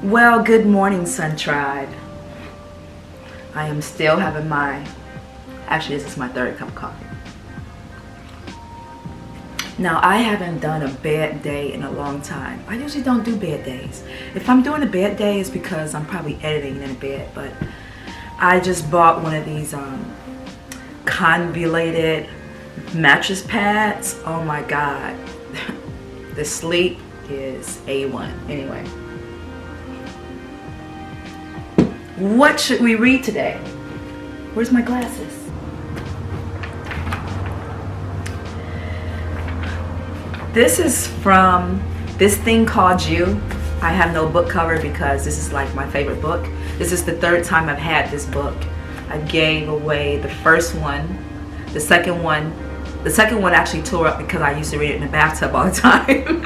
Well, good morning, Sun Tribe. I am still having actually this is my third cup of coffee. Now, I haven't done a bad day in a long time. I usually don't do bad days. If I'm doing a bad day, it's because I'm probably editing in bed, but I just bought one of these convoluted mattress pads. Oh my God. The sleep is A1. Anyway. What should we read today? Where's my glasses? This is from this thing called You. I have no book cover because this is like my favorite book. This is the third time I've had this book. I gave away the first one. The second one actually tore up because I used to read it in the bathtub all the time.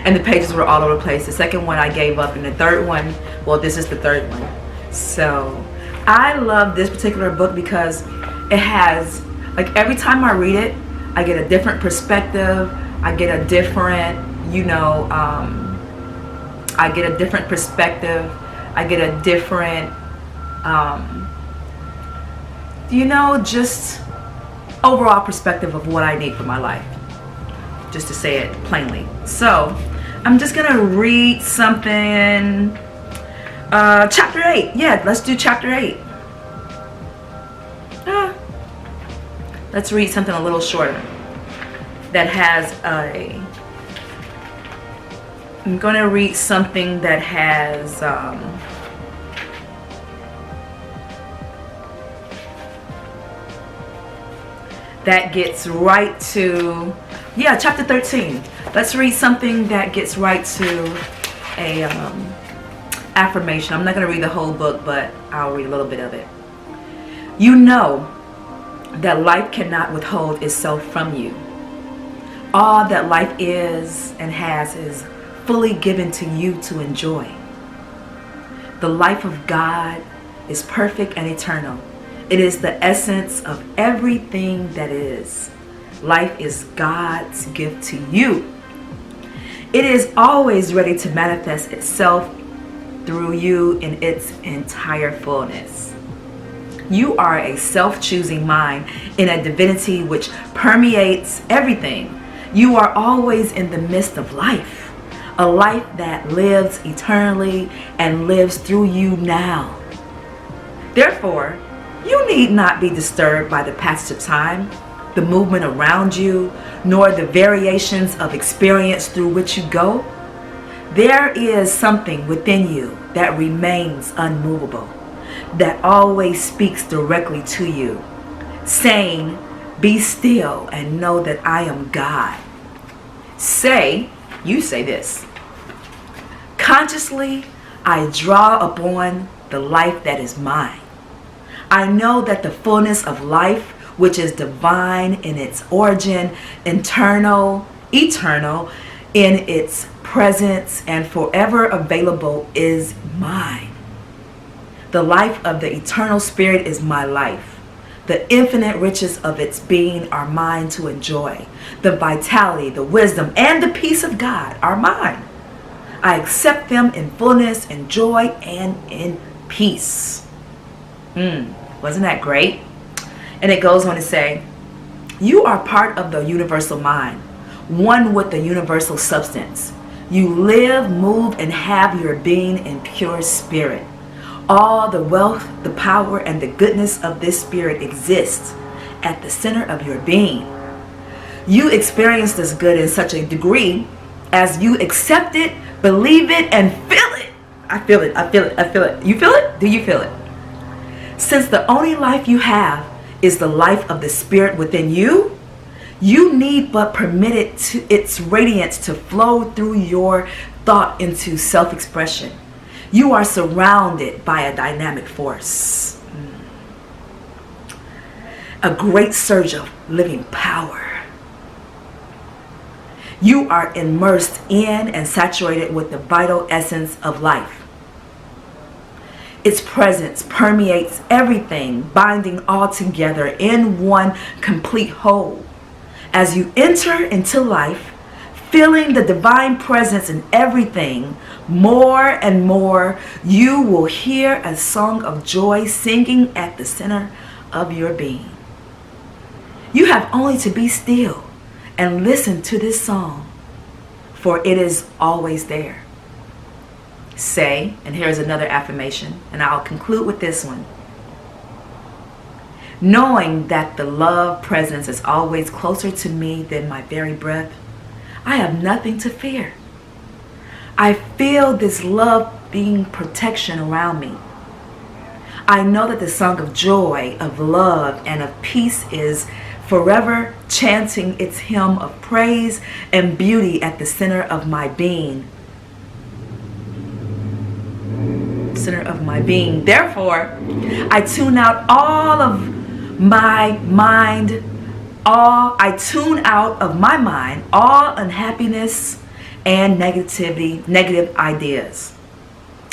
And the pages were all over the place. The second one I gave up, and the third one, well, this is the third one. So I love this particular book because it has, like, every time I read it, I get a different perspective. I get a different, I get a different perspective. I get a different, just overall perspective of what I need for my life. Just to say it plainly. So I'm just gonna read something. Chapter 8. Yeah, let's do chapter 8. Let's read something a little shorter that has I'm gonna read something that has that gets right to, chapter 13. Let's read something that gets right to a affirmation. I'm not going to read the whole book, but I'll read a little bit of it. You know that life cannot withhold itself from you. All that life is and has is fully given to you to enjoy. The life of God is perfect and eternal. It is the essence of everything that is. Life is God's gift to you. It is always ready to manifest itself through you in its entire fullness. You are a self-choosing mind in a divinity which permeates everything. You are always in the midst of life, a life that lives eternally and lives through you now. Therefore, you need not be disturbed by the passage of time, the movement around you, nor the variations of experience through which you go. There is something within you that remains unmovable, that always speaks directly to you, saying, "Be still and know that I am God." You say this: consciously, I draw upon the life that is mine. I know that the fullness of life, which is divine in its origin, eternal in its presence, and forever available, is mine. The life of the eternal spirit is my life. The infinite riches of its being are mine to enjoy. The vitality, the wisdom, and the peace of God are mine. I accept them in fullness, in joy, and in peace. Wasn't that great? And it goes on to say, you are part of the universal mind, one with the universal substance. You live, move, and have your being in pure spirit. All the wealth, the power, and the goodness of this spirit exists at the center of your being. You experience this good in such a degree as you accept it, believe it, and feel it. I feel it. You feel it? Do you feel it? Since the only life you have is the life of the spirit within you, you need but permit it to its radiance to flow through your thought into self-expression. You are surrounded by a dynamic force, a great surge of living power. You are immersed in and saturated with the vital essence of life. Its presence permeates everything, binding all together in one complete whole. As you enter into life, feeling the divine presence in everything, more and more, you will hear a song of joy singing at the center of your being. You have only to be still and listen to this song, for it is always there. Say, and here's another affirmation, and I'll conclude with this one. Knowing that the love presence is always closer to me than my very breath, I have nothing to fear. I feel this love being protection around me. I know that the song of joy, of love, and of peace is forever chanting its hymn of praise and beauty at the center of my being. Therefore, I tune out all of my mind, all unhappiness and negative ideas.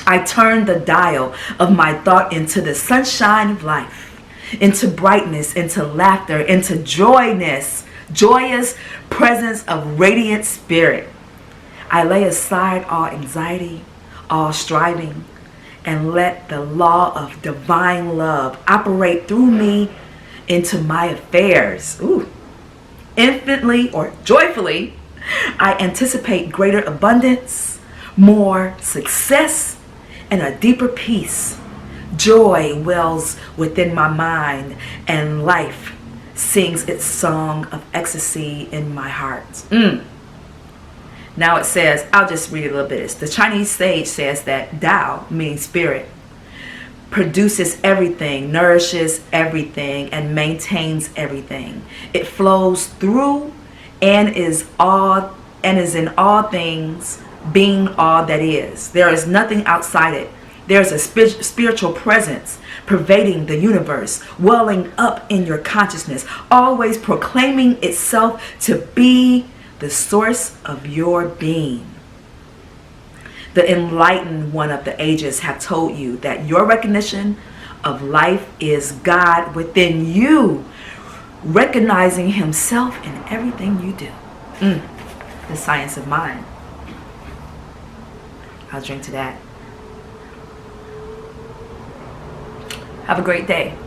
I turn the dial of my thought into the sunshine of life, into brightness, into laughter, into joyous presence of radiant spirit. I lay aside all anxiety, all striving, and let the law of divine love operate through me into my affairs. Infinitely or joyfully, I anticipate greater abundance, more success, and a deeper peace. Joy wells within my mind, and life sings its song of ecstasy in my heart. Now it says, I'll just read a little bit. The Chinese sage says that Tao, meaning spirit, produces everything, nourishes everything, and maintains everything. It flows through and is in all things, being all that is. There is nothing outside it. There is a spiritual presence pervading the universe, welling up in your consciousness, always proclaiming itself to be the source of your being. The enlightened one of the ages have told you that your recognition of life is God within you, recognizing himself in everything you do. The science of mind. I'll drink to that. Have a great day.